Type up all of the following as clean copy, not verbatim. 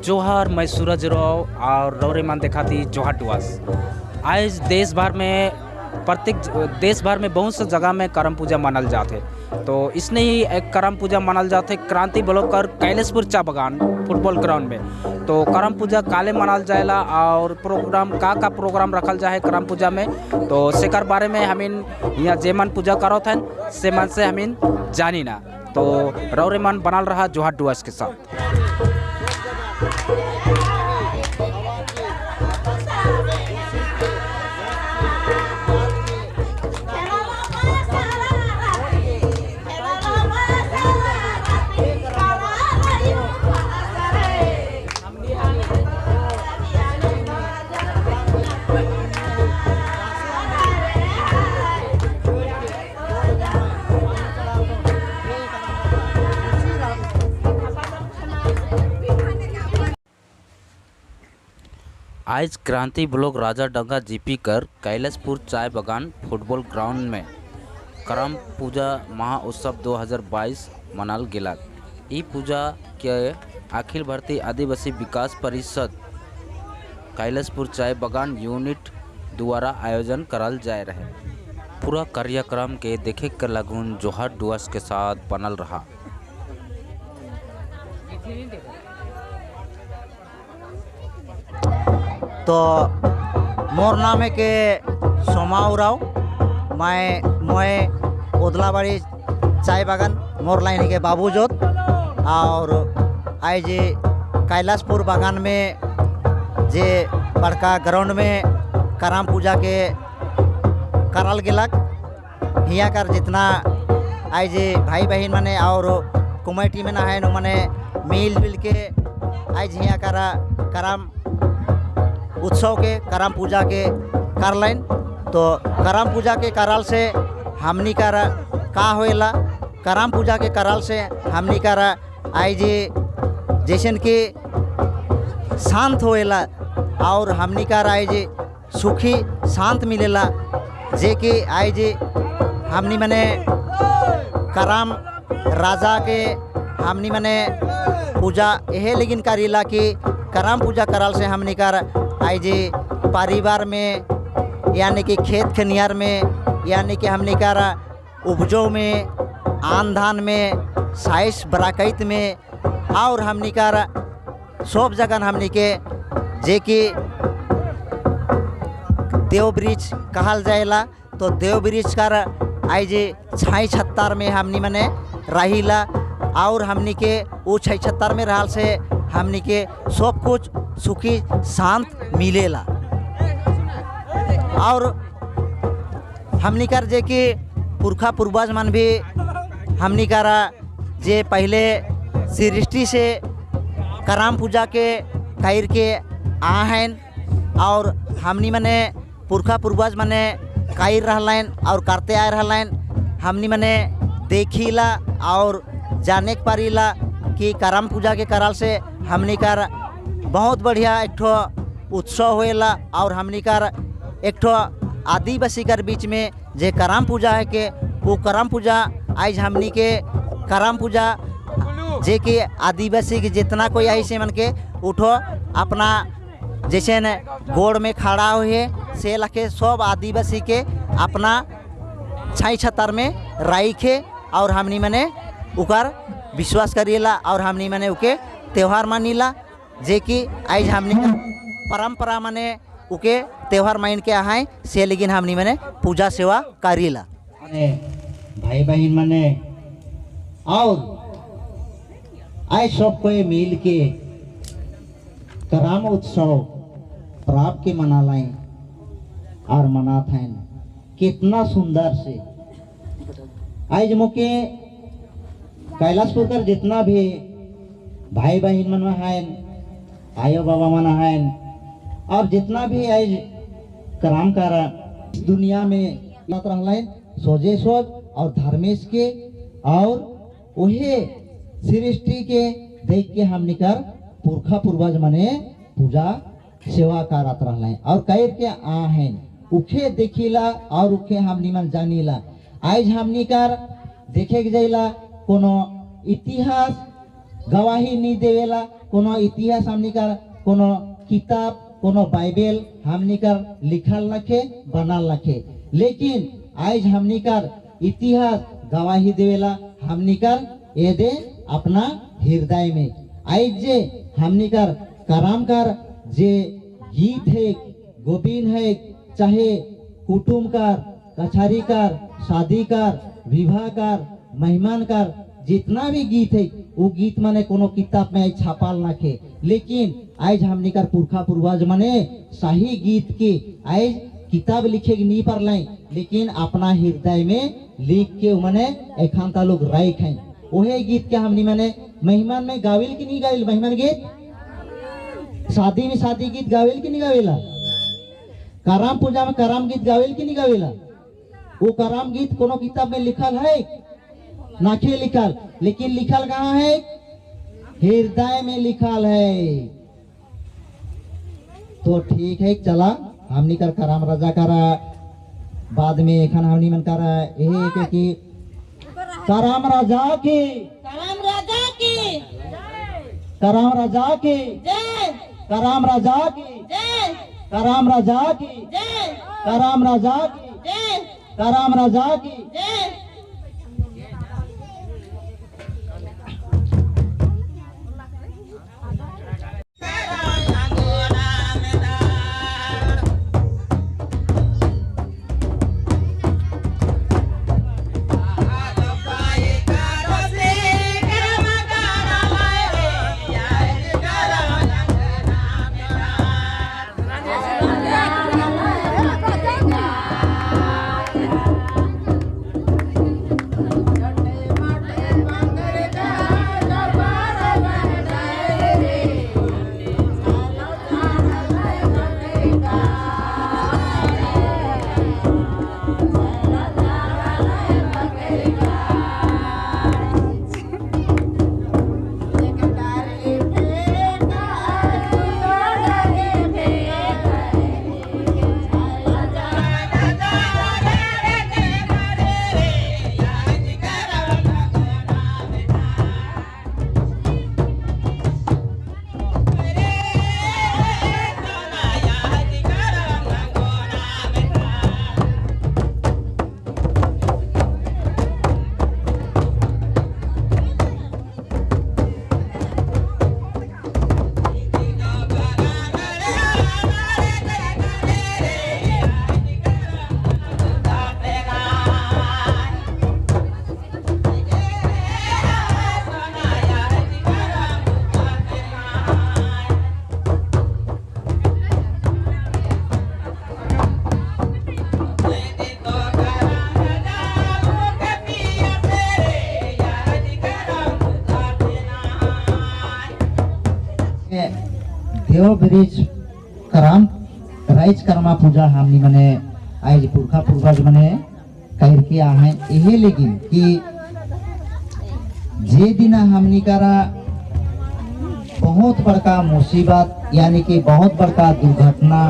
जोहार, मैं सूरज राव और रौरेमान देखाती जोहार डुआस। आज देश भर में बहुत सा जगह में करम पूजा मानल जाते। तो इसने ही एक करम पूजा मानल जाते क्रांति ब्लॉक कर कैलाशपुर चा बगान फुटबॉल ग्राउंड में। तो करम पूजा काले मनाल जाएला और प्रोग्राम का प्रोग्राम रखल जाए करम पूजा में। तो सेकर बारे में हमीन यहाँ जेमन पूजा करो थे से मन से हमीन जानी ना। तो रौरेमान बनल रहा जोहार डुआस के साथ। आज क्रांति ब्लॉक राजा डंगा जीपी कर कैलाशपुर चाय बगान फुटबॉल ग्राउंड में करम पूजा महाउत्सव 2022 मनाल गेला। ई पूजा के अखिल भारतीय आदिवासी विकास परिषद कैलाशपुर चाय बगान यूनिट द्वारा आयोजन करल जाए रहे। पूरा कार्यक्रम के देखे कर लगून जोहार डुआस के साथ बनल रहा। तो मोर नाम है के सोमा उराव। मैं उदलाबाड़ी चाय बागान मोर लाइन है के बाबू जोत। और आज कैलाशपुर बागान में जे बड़का ग्राउंड में करम पूजा के करल गेलक। हिया कर जितना आज भाई बहन मने और कमेटी में है न मने मिल जुल के आज हिया कर करम उत्सव के करम पूजा के करलन। तो करम पूजा के करल से हमनी कर का होएला, करम पूजा के करल से हमनी कर आज जैसन कि शांत होएला और हमनी कर आज सुखी शांत मिलेला। जे कि आज हमनी मने करम राजा के हमनी मने पूजा यह लेकिन करीला कि करम पूजा करल से हमनी कर आज परिवार में यानी कि खेत खनियार में यानी कि हमनी कर उपजो में आन धान में साइस बराकैत में और हमनी कर सब जगह हमनी के जे कि देव वृक्ष कहल जाएला। तो देव वृक्ष कर आज छाई छत्तर में हमनी मने रहीला और हमनी के वो छाई छत्तर में रहल से हमनी के सब कुछ सुखी शांत मिलेला। और हमनी कर जे कि पुरखा पूर्वज मन भी हमनी कर जे पहले सृष्टि से करम पूजा के कर के आहन और हमनी मने पुरखा पूर्वज मने कर रहलन और करते आए रहलन। हमनी मने देखिला और जाने के पारीला कि करम पूजा के करल से हमनी कर बहुत बढ़िया एक ठो उत्सव होएला। और हमनी कर एक ठो आदिवासी कर बीच में जे करम पूजा है के वो करम पूजा आज हमनी के करम पूजा जे कि आदिवासी के जितना कोई ऐसे मन के उठो अपना जैसे न गोड़ में खड़ा हुए से लखे सब आदिवासी के अपना छाई छतर में राइखे और हमनी मने उकर विश्वास करेला और हमनी मने उके त्यौहार मानीला। जे कि आज हमनी परंपरा मने उके त्यौहार मान के आए से लेकिन हमनी मने पूजा सेवा करीला। भाई बहन मने और आज सब कोई मिल के करम उत्सव प्राप्त के मना लाए और मनात हैं कितना सुंदर से। आज मुके कैलाशपुर कर जितना भी भाई बहन मन हैं आयो बाबा मन हैं और जितना भी आज करम कर दुनिया में रहलन सोजे सोच और धर्मेश के और वही सृष्टि के देख के हम निकर पुरखा पूर्वज मने पूजा सेवा करत रहलन और कह के आहन उखे देखिला और उखे हम निमन जानीला। आज हमनी कर देखे के जाइला कोनो इतिहास गवाही नहीं देवेला कोनो इतिहास हमनी का कोनो किताब कोनो बाइबल हमनी का लिखल रखे बनल रखे, लेकिन आज हमनी का इतिहास गवाही देवेला हमनी का ये दे अपना हृदय में। आज जे हमनी का कराम कर जे गीत है, गोविंद है, चाहे कुटुम कर, कछारी कर, शादी कर, विवाह कर, मेहमान कर, जितना भी गीत है वो गीत माने कोनो किताब में छापाल रखे, लेकिन आज हमनी कर पुरखा पूर्वज माने सही गीत के आज किताब लिखे नहीं पर लाई, लेकिन अपना हृदय में लिख के माने एखान लोग राइख हैं। वही गीत के हमनी माने मेहमान में गाविल की नहीं गाविल, मेहमान गीत, शादी में शादी गीत गाविल की नहीं गाविला, कराम पूजा में कराम गीत गाविल की नहीं गाविला। वो कराम गीत कोनो किताब में लिखल है नाखे लिखल, लेकिन लिखल कहाँ है? हृदय में लिखल है। तो ठीक है, चला हमनी कर कराम राजा करा, बाद में एखन हमनी मन करा यही कि कराम राजा की, कराम राजा की कराम राजा की, जय, कराम राजा की, जय, कराम राजा की, जय, कराम राजा की, जय, कराम राजा की। जय। देव ब्रिज कराम राइज कर्मा पूजा हमनी मने आज पुरखा पूर्वज मने कर के आ हैं। यही लेकिन कि जे दिन हमनी करा बहुत बड़का मुसीबत यानी कि बहुत बड़का दुर्घटना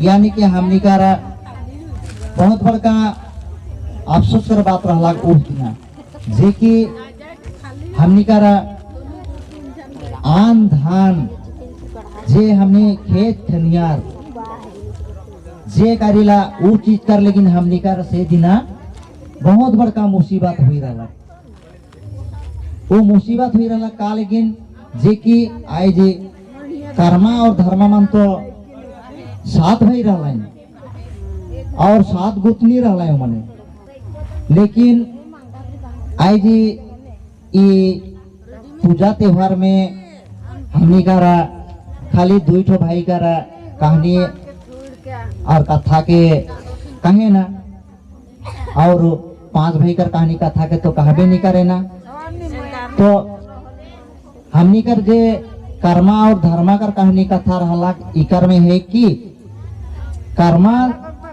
यानी कि हमनी करा बहुत बड़का अफसोस कर बात रहला उस दिन जे कि हमनी करा आन धान जे हमने खेत खनियार जे करेला वो चीज कर, लेकिन हमनी कर से दिना बहुत बड़का मुसीबत हुई रहा। वो मुसीबत हुई रहा का, लेकिन जे कि आए जे कर्मा और धर्मा मन तो साथ भई रहा और साथ गुतनी रहा मने, लेकिन आए जे पूजा त्योहार में हमनी करा खाली दुई ठो भाई करा कहानी और कथा के कहे ना, और 5 भाई कर कहानी कथा के तो कहबे नहीं करे ना। तो हमनी कर जे कर्मा और धर्मा कर कहानी कथा रहला इकर में है कि कर्मा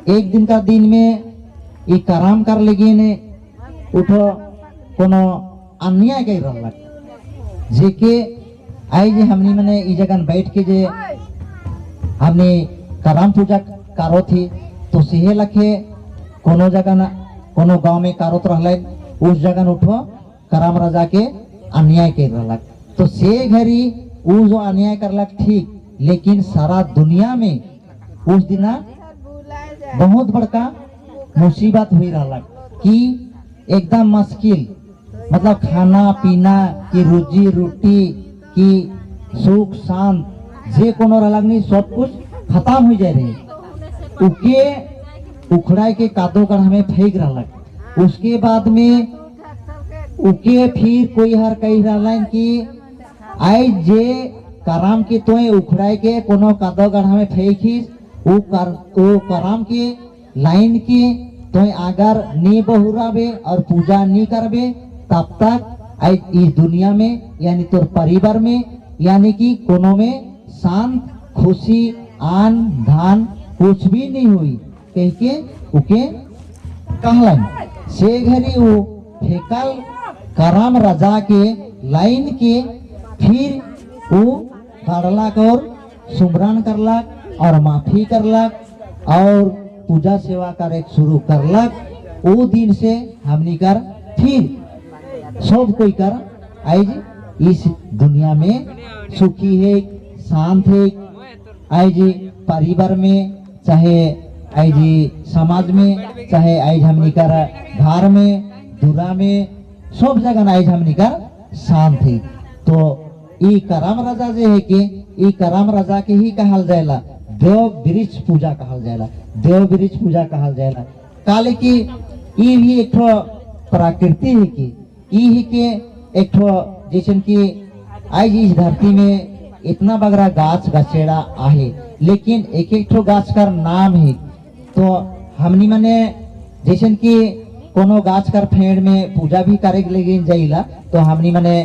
एक दिन का दिन में ई कराम कर लेगी ने उठो कोनो अन्याय कर रहला जे के आई जे हमनी मने ई जगह बैठ के जे हमने कराम पूजा करो थी तो सेहे लखे कोनो जगह ना कोनो गांव में कारोत रहले उस जगह उठो कराम राजा के अन्याय कर रहलक। तो से घड़ी वो जो अन्याय करलक ठीक, लेकिन सारा दुनिया में उस दिन बहुत बड़का मुसीबत हुई रहलक कि एकदम मुश्किल, मतलब खाना पीना की रोजी रोटी की सुख शांत जे कोनो रहलक नहीं, सब कुछ खत्म हो जाए रहे। उके उखड़ा के कादो कर हमें फेंक रहलक। उसके बाद में उके फिर कोई हर कही रहलन कि आई जे कराम के तोए उखड़ाए के कोनो कादो कर हमें फेंकिस, वो कराम के लाइन के तोए अगर नी बहुराबे और पूजा नी करबे, तब तक आई इस दुनिया में यानी तोर परिवार में यानी कि कोनो में शांत खुशी आन धान कुछ भी नहीं हुई कह के उके कहलन। से घरी वो फेकल कराम राजा के लाइन के फिर वो गाड़लक और सुमरन करलक और माफी करलक और पूजा सेवा करे शुरू करलक। वो दिन से हमनी कर फिर सब कोई कर आज इस दुनिया में सुखी है, शांत है। आज परिवार में चाहे आज समाज में चाहे आज हमनी कर घर में दूरा में सब जगह आज हमनी कर शांत है। तो ई कराम राजा जे है कि ई कराम राजा के ही कहल जाएला देव वृक्ष पूजा कहल जाएला, देव वृक्ष पूजा कहल जाएला। काले की ई भी एक ठो प्रकृति है कि ई ही के एक ठो जैसे कि आज इस धरती में इतना बगरा गाछ गछेड़ा आहे, लेकिन एक एक ठो गाछ का नाम है। तो हमनी मने जैसे कि कोनो गाछ कर फेड़ में पूजा भी करे लगे जाइला, तो हमनी मने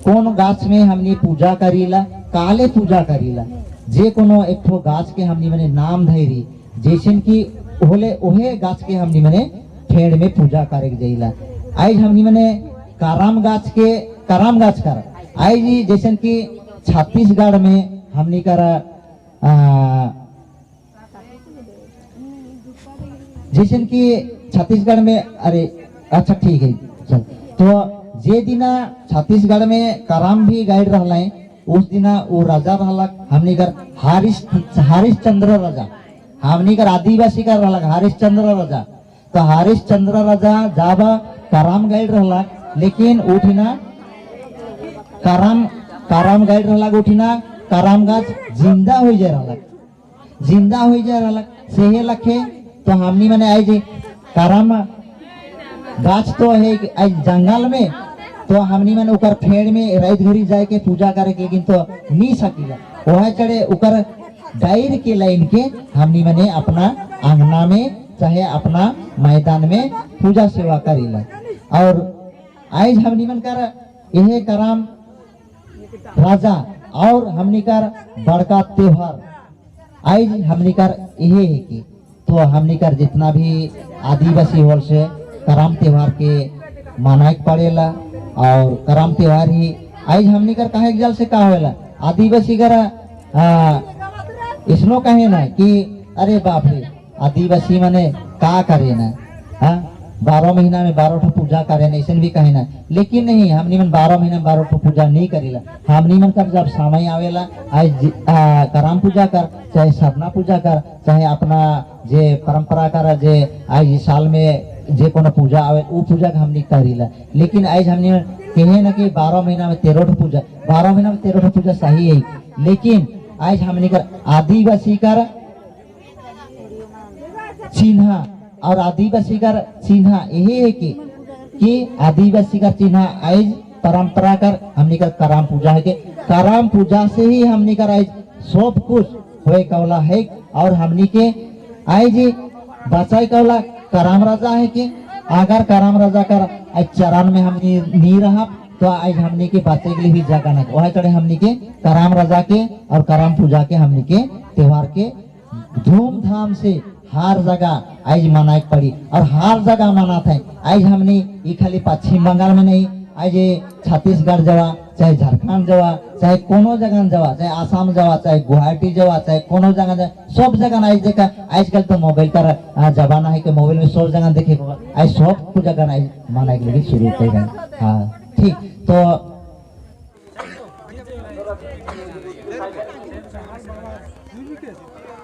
कौन गाछ में हमनी पूजा करीला, काले पूजा करीला। जे कोनो एक ठो गाछ के हमनी मने नाम धैरी, जैसे कि ओले ओहे गाछ के हमनी मने फेड़ में पूजा करे जाइला। आज हमनी मने कराम गाछ के कराम गाछ कर आज जैसे कि छत्तीसगढ़ में हमनी कर जैसे कि छत्तीसगढ़ में अरे अच्छा ठीक है चल। तो जे दिना छत्तीसगढ़ में कराम भी गाइड रहला है, उस दिना वो राजा रहलक हमनी कर हरिश्चंद्र राजा, हमनी कर आदिवासी का रहलक हरिश्चंद्र राजा। तो हरिश्चंद्र राजा जब कराम गाइड रहला, लेकिन उठिना कराम गाइड रहलक उठिना कराम गाछ जिंदा हो जाए रहलक, जिंदा हो जाए रहलक सेहे लखे। तो हमनी मने आज कराम गाछ तो है आज जंगल में, तो हमनी मने उकर फेड़ में रात घड़ी जाए के पूजा करे के, लेकिन तो नहीं सकीला वह चढ़े उकर डायर के लाइन के हमनी मने अपना आंगना में चाहे अपना मैदान में पूजा सेवा करीला। और आज हमनी मन कर यह कराम राजा और हमनी कर बड़का त्योहार आज हमनी कर यही है कि तो हमनी कर जितना भी आदिवासी होल से कराम त्योहार के मनाए पड़ेला। और कराम त्योहार ही आज हमनी कर कहे जल से का होला आदिवासी कर इसनो कहे ना कि अरे बाप रे आदिवासी मने का करे ना, हाँ 12 महीना में 12 ठो पूजा करे ना, ऐसे भी कहे ना। लेकिन नहीं हमनी मन 12 महीना में 12 ठो पूजा नहीं करेला। हमनी मन कर जब समय आवेला आज कराम पूजा कर चाहे सरना पूजा कर चाहे अपना जे परंपरा कर जे आज साल में जे कोनो पूजा आवे वो पूजा हमनी करीला। लेकिन आज हमनी कहे ना कि 12 महीना में 13 ठो पूजा, 12 महीना में 13 ठो पूजा सही है, लेकिन आज हमनी कर आदिवासी कर चिन्ह और आदिवासी का चिन्ह यही है कि आदिवासी का चिन्ह आज परंपरा कर हमनी का कराम पूजा है कि कराम पूजा से ही हमनी का आज सब कुछ होए कौला है। और हमनी के आज बचाई कौला कराम राजा है कि अगर कराम राजा कर आज चरण में हमनी नहीं रहा तो आज हमनी के बचे के लिए भी जगह नहीं, वह चढ़े हमनी के कराम राजा के और कराम पूजा के हमनी के त्योहार के धूमधाम से हर जगह आज मनाए पड़ी और हर जगह मनाते हैं। आज हमने ये खाली पश्चिम बंगाल में नहीं, आज छत्तीसगढ़ जवा चाहे झारखंड जवा चाहे कोनो जगह जवा चाहे आसाम जवा चाहे गुवाहाटी जवा चाहे कोनो जगह जवा, सब जगह आज देखा आजकल तो मोबाइल का जमाना है कि मोबाइल में सब जगह देखे आज सब जगह आज मनाए के लिए शुरू कर गए। हाँ ठीक। तो है